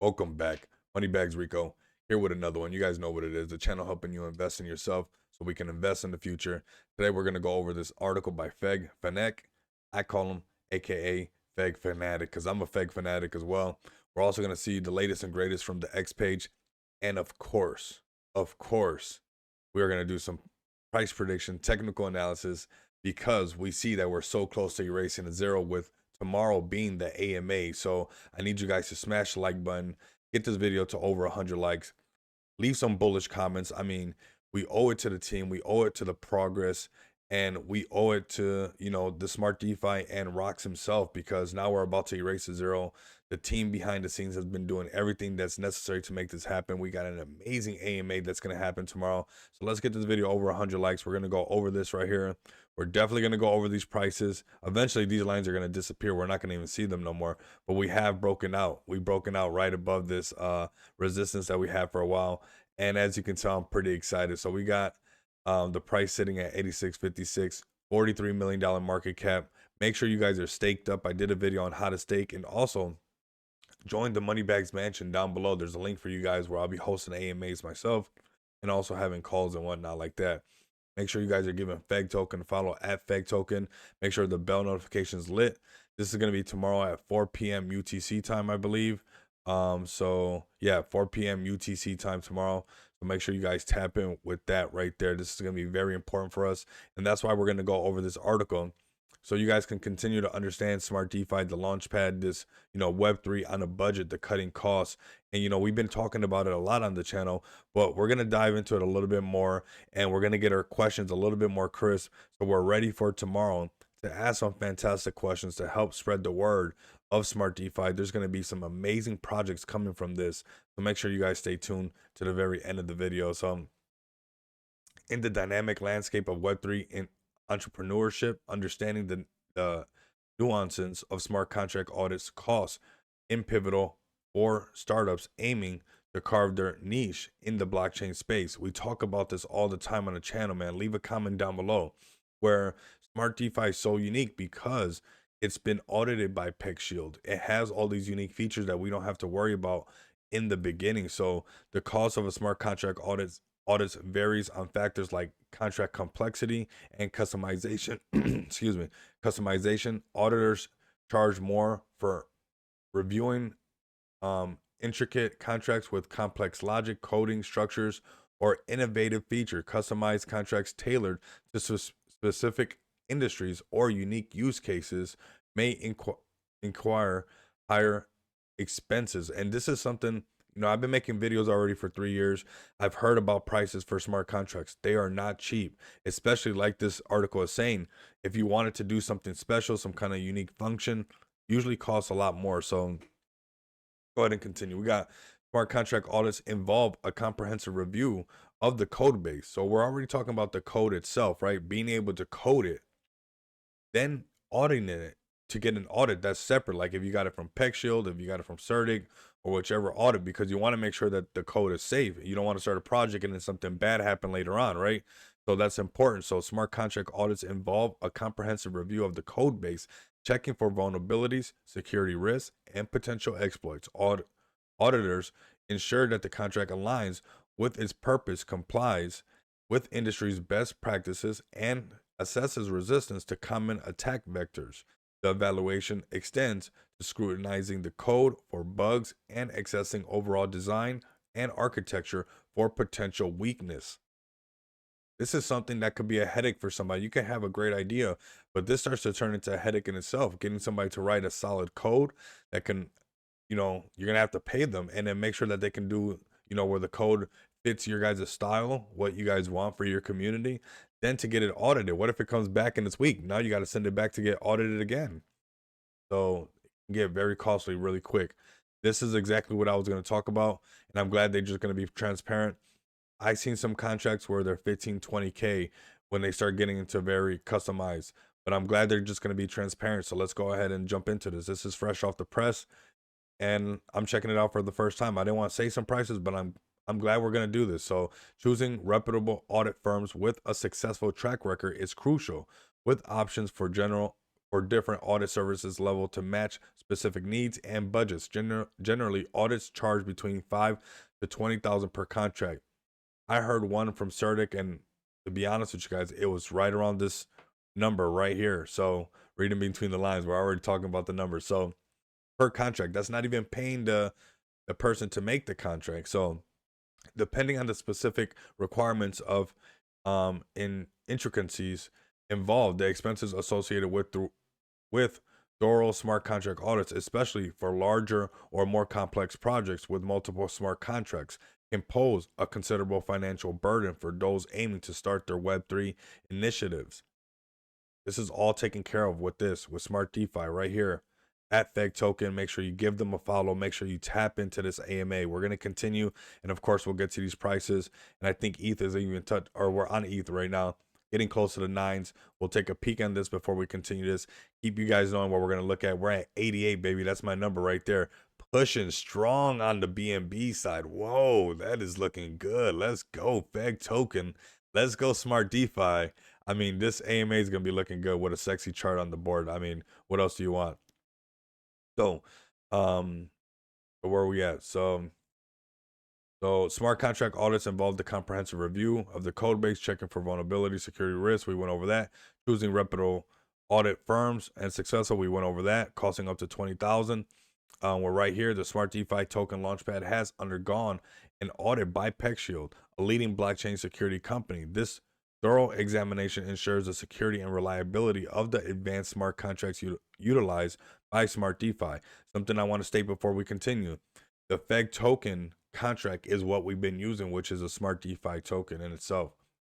Welcome back. Moneybags Rico here with another one. You guys know what it is. The channel helping you invest in yourself so we can invest in the future. Today we're going to go over this article by Feg Fanatic. I call him aka Feg Fanatic because I'm a Feg Fanatic as well. We're also going to see the latest and greatest from the X page. And of course, we are going to do some price prediction, technical analysis, because we see that we're so close to erasing a zero with tomorrow being the AMA. So I need you guys to smash the like button, get this video to over 100 likes, leave some bullish comments. I mean, we owe it to the team, we owe it to the progress, and we owe it to, the Smart DeFi and Rocks himself, because now we're about to erase a zero. The team behind the scenes has been doing everything that's necessary to make this happen. We got an amazing AMA that's going to happen tomorrow. So let's get this video over 100 likes. We're going to go over this right here. We're definitely going to go over these prices. Eventually, these lines are going to disappear. We're not going to even see them no more. But we have broken out. We've broken out right above this resistance that we had for a while. And as you can tell, I'm pretty excited. So we got the price sitting at 86.56, $43 million market cap. Make sure you guys are staked up. I did a video on how to stake, and also join the Moneybags Mansion down below. There's a link for you guys where I'll be hosting AMAs myself and also having calls and whatnot like that. Make sure you guys are giving Feg Token a follow at Feg Token. Make sure the bell notification's lit. This is going to be tomorrow at 4 p.m. UTC time, I believe. So yeah, 4 p.m. UTC time tomorrow. So make sure you guys tap in with that right there. This is going to be very important for us. And that's why we're going to go over this article, so you guys can continue to understand SmartDeFi, the Launchpad, this, Web3 on a budget, the cutting costs. And, we've been talking about it a lot on the channel, but we're going to dive into it a little bit more, and we're going to get our questions a little bit more crisp. So we're ready for tomorrow to ask some fantastic questions to help spread the word of SmartDeFi. There's going to be some amazing projects coming from this. So make sure you guys stay tuned to the very end of the video. So in the dynamic landscape of Web3 and entrepreneurship, understanding the nuances of smart contract audits costs in pivotal for startups aiming to carve their niche in the blockchain space. We talk about this all the time on the channel, man. Leave a comment down below where Smart DeFi is so unique because it's been audited by PeckShield. It has all these unique features that we don't have to worry about in the beginning. So the cost of a smart contract audits varies on factors like contract complexity and customization. Excuse me, customization. Auditors charge more for reviewing intricate contracts with complex logic, coding structures, or innovative feature. Customized contracts tailored to specific industries or unique use cases may inquire higher expenses. And this is something, I've been making videos already for 3 years. I've heard about prices for smart contracts. They are not cheap, especially like this article is saying. If you wanted to do something special, some kind of unique function, usually costs a lot more. So go ahead and continue. We got smart contract audits involve a comprehensive review of the code base. So we're already talking about the code itself, right? Being able to code it, then auditing it to get an audit that's separate. Like if you got it from PeckShield, if you got it from CertIC, or whichever audit, because you want to make sure that the code is safe. You don't want to start a project and then something bad happen later on, right? So that's important. So smart contract audits involve a comprehensive review of the code base, checking for vulnerabilities, security risks, and potential exploits. Auditors ensure that the contract aligns with its purpose, complies with industry's best practices, and assesses resistance to common attack vectors. The evaluation extends to scrutinizing the code for bugs and assessing overall design and architecture for potential weakness. This is something that could be a headache for somebody. You can have a great idea, but this starts to turn into a headache in itself. Getting somebody to write a solid code that can, you're going to have to pay them, and then make sure that they can do, where the code fits your guys' style, what you guys want for your community. Then to get it audited, what if it comes back and it's weak? Now you got to send it back to get audited again. So it can get very costly really quick. This is exactly what I was going to talk about, and I'm glad they're just going to be transparent. I've seen some contracts where they're 15, 20K when they start getting into very customized, but I'm glad they're just going to be transparent. So let's go ahead and jump into this. This is fresh off the press, and I'm checking it out for the first time. I didn't want to say some prices, but I'm glad we're going to do this. So choosing reputable audit firms with a successful track record is crucial, with options for general or different audit services level to match specific needs and budgets. Generally, audits charge between 5 to 20,000 per contract. I heard one from Certic, and to be honest with you guys, it was right around this number right here. So reading between the lines, we're already talking about the numbers. So per contract, that's not even paying the person to make the contract. So depending on the specific requirements of in intricacies involved, the expenses associated with thorough smart contract audits, especially for larger or more complex projects with multiple smart contracts, can pose a considerable financial burden for those aiming to start their Web3 initiatives. This is all taken care of with Smart DeFi right here at Feg Token. Make sure you give them a follow. Make sure you tap into this AMA. We're going to continue. And of course, we'll get to these prices. And I think ETH is even touch, or we're on ETH right now, getting close to the nines. We'll take a peek on this before we continue this. Keep you guys knowing what we're going to look at. We're at 88, baby. That's my number right there. Pushing strong on the BNB side. Whoa, that is looking good. Let's go, Feg Token. Let's go, Smart DeFi. I mean, this AMA is going to be looking good with a sexy chart on the board. I mean, what else do you want? So, um, where are we at? So smart contract audits involve the comprehensive review of the code base, checking for vulnerability, security risks. We went over that. Choosing reputable audit firms and successful. We went over that, costing up to 20,000. We're right here. The SmartDeFi Token Launchpad has undergone an audit by PeckShield, a leading blockchain security company. This thorough examination ensures the security and reliability of the advanced smart contracts utilized by SmartDeFi. Something I want to state before we continue. The Feg token contract is what we've been using, which is a SmartDeFi token in itself.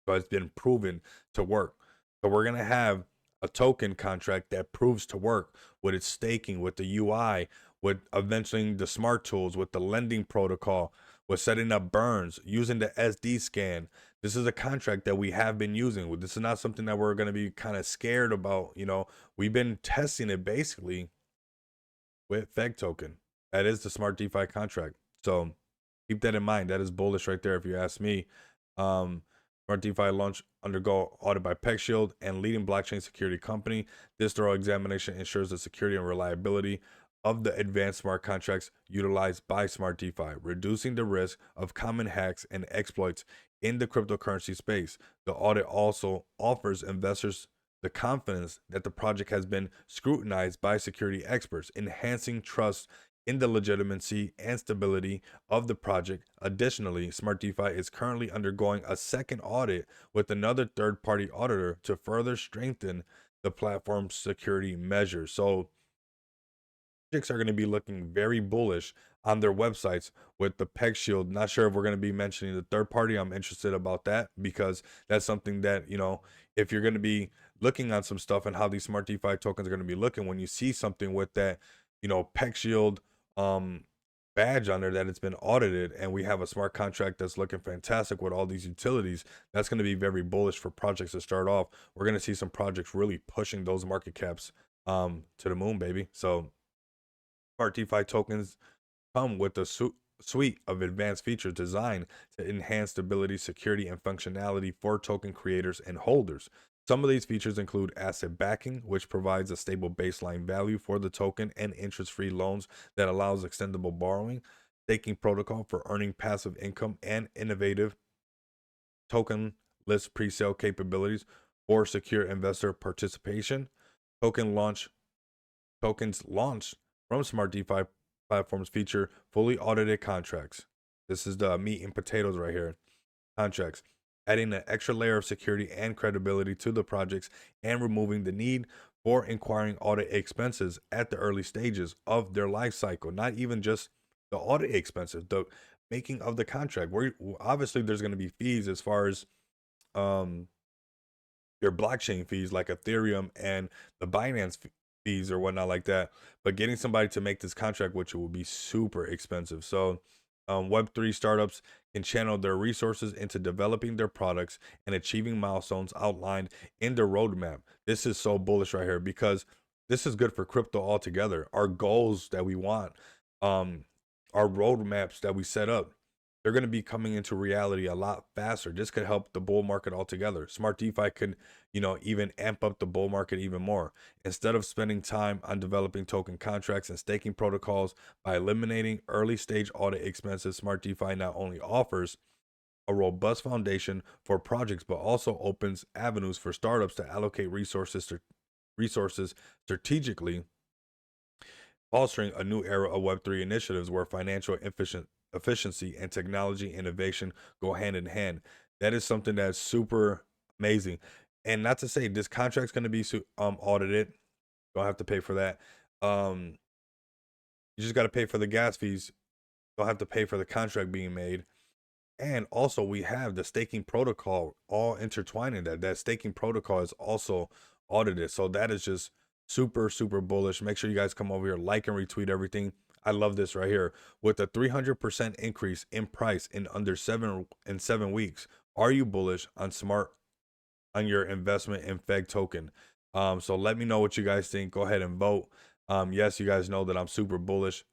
So it's been proven to work. So we're going to have a token contract that proves to work with its staking, with the UI, with eventually the smart tools, with the lending protocol, with setting up burns, using the SD scan. This is a contract that we have been using. This is not something that we're going to be kind of scared about. You know, we've been testing it basically with Feg token. That is the Smart DeFi contract. So keep that in mind. That is bullish right there, if you ask me. Smart DeFi launch undergo audit by PeckShield and leading blockchain security company. This thorough examination ensures the security and reliability of the advanced smart contracts utilized by Smart DeFi, reducing the risk of common hacks and exploits in the cryptocurrency space. The audit also offers investors the confidence that the project has been scrutinized by security experts, enhancing trust in the legitimacy and stability of the project. Additionally, SmartDeFi is currently undergoing a second audit with another third-party auditor to further strengthen the platform's security measures. So projects are going to be looking very bullish on their websites with the PeckShield. Not sure if we're going to be mentioning the third party. I'm interested about that because that's something that, you know, if you're going to be looking on some stuff and how these smart DeFi tokens are going to be looking, when you see something with that, you know, PeckShield badge on there that it's been audited, and we have a smart contract that's looking fantastic with all these utilities, that's going to be very bullish for projects to start off. We're going to see some projects really pushing those market caps to the moon, baby. So Smart DeFi tokens come with a suite of advanced features designed to enhance stability, security, and functionality for token creators and holders. Some of these features include asset backing, which provides a stable baseline value for the token, and interest-free loans that allows extendable borrowing, staking protocol for earning passive income, and innovative token list presale capabilities for secure investor participation. Tokens launched from Smart DeFi platforms feature fully audited contracts. This is the meat and potatoes right here. Contracts, adding an extra layer of security and credibility to the projects and removing the need for inquiring audit expenses at the early stages of their life cycle. Not even just the audit expenses, the making of the contract. Where obviously there's going to be fees as far as um your blockchain fees like Ethereum and the Binance fees or whatnot like that. But getting somebody to make this contract with you will be super expensive. So Web3 startups can channel their resources into developing their products and achieving milestones outlined in their roadmap. This is so bullish right here because this is good for crypto altogether. Our goals that we want, our roadmaps that we set up, they're going to be coming into reality a lot faster. This could help the bull market altogether. Smart DeFi could, even amp up the bull market even more. Instead of spending time on developing token contracts and staking protocols, by eliminating early stage audit expenses, Smart DeFi not only offers a robust foundation for projects, but also opens avenues for startups to allocate resources strategically, fostering a new era of Web3 initiatives where financial efficiency and technology innovation go hand in hand. That is something that's super amazing. And not to say this contract's going to be audited. Don't have to pay for that. Um, you just got to pay for the gas fees. Don't have to pay for the contract being made. And also we have the staking protocol all intertwined in that. That staking protocol is also audited. So that is just super, super bullish. Make sure you guys come over here, like and retweet everything. I love this right here. With a 300% increase in price in under 7 weeks, are you bullish on your investment in FEG token? So let me know what you guys think. Go ahead and vote. Yes, you guys know that I'm super bullish.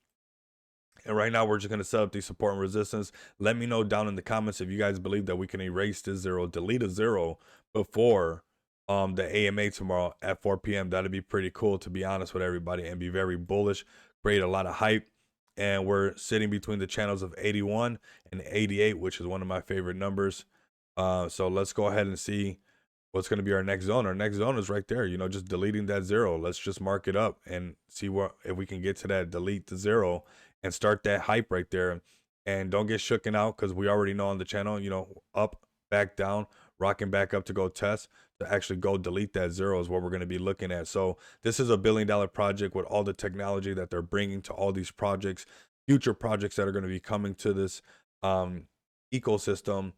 And right now, we're just going to set up the support and resistance. Let me know down in the comments if you guys believe that we can erase this zero, delete a zero before the AMA tomorrow at 4 p.m. That'd be pretty cool, to be honest with everybody, and be very bullish, create a lot of hype. And we're sitting between the channels of 81 and 88, which is one of my favorite numbers. So let's go ahead and see what's going to be our next zone. Our next zone is right there, just deleting that zero. Let's just mark it up and see if we can get to that delete the zero and start that hype right there. And don't get shooken out, because we already know on the channel, up, back, down, rocking back up to go test, to actually go delete that zero is what we're going to be looking at. So this is a $1 billion project with all the technology that they're bringing to all these projects, future projects that are going to be coming to this ecosystem.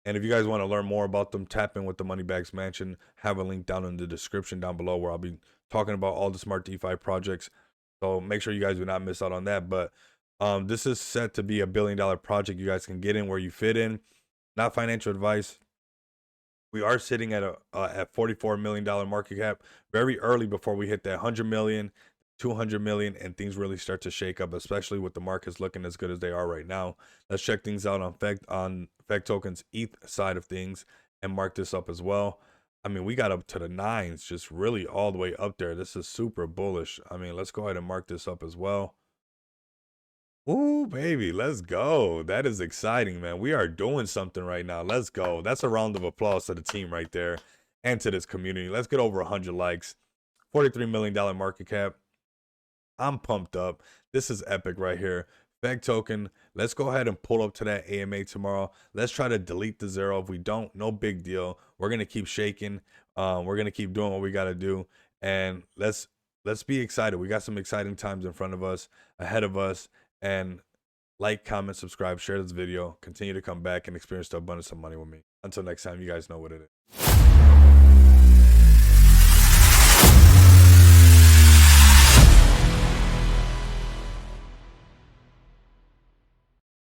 And if you guys want to learn more about them, tap in with the Moneybags Mansion. Have a link down in the description down below where I'll be talking about all the Smart DeFi projects. So make sure you guys do not miss out on that. But this is set to be a $1 billion project. You guys can get in where you fit in. Not financial advice. We are sitting at at $44 million market cap, very early before we hit that 100 million, 200 million, and things really start to shake up, especially with the markets looking as good as they are right now. Let's check things out on FEG tokens ETH side of things and mark this up as well. I mean, we got up to the 9s, just really all the way up there. This is super bullish. I mean, let's go ahead and mark this up as well. Ooh, baby, let's go. That is exciting, man. We are doing something right now. Let's go. That's a round of applause to the team right there and to this community. Let's get over 100 likes. $43 million market cap. I'm pumped up. This is epic right here. FEG token. Let's go ahead and pull up to that AMA tomorrow. Let's try to delete the zero. If we don't, no big deal. We're going to keep shaking. We're going to keep doing what we got to do. And let's be excited. We got some exciting times in front of us, ahead of us. And like, comment, subscribe, share this video. Continue to come back and experience the abundance of money with me. Until next time, you guys know what it is.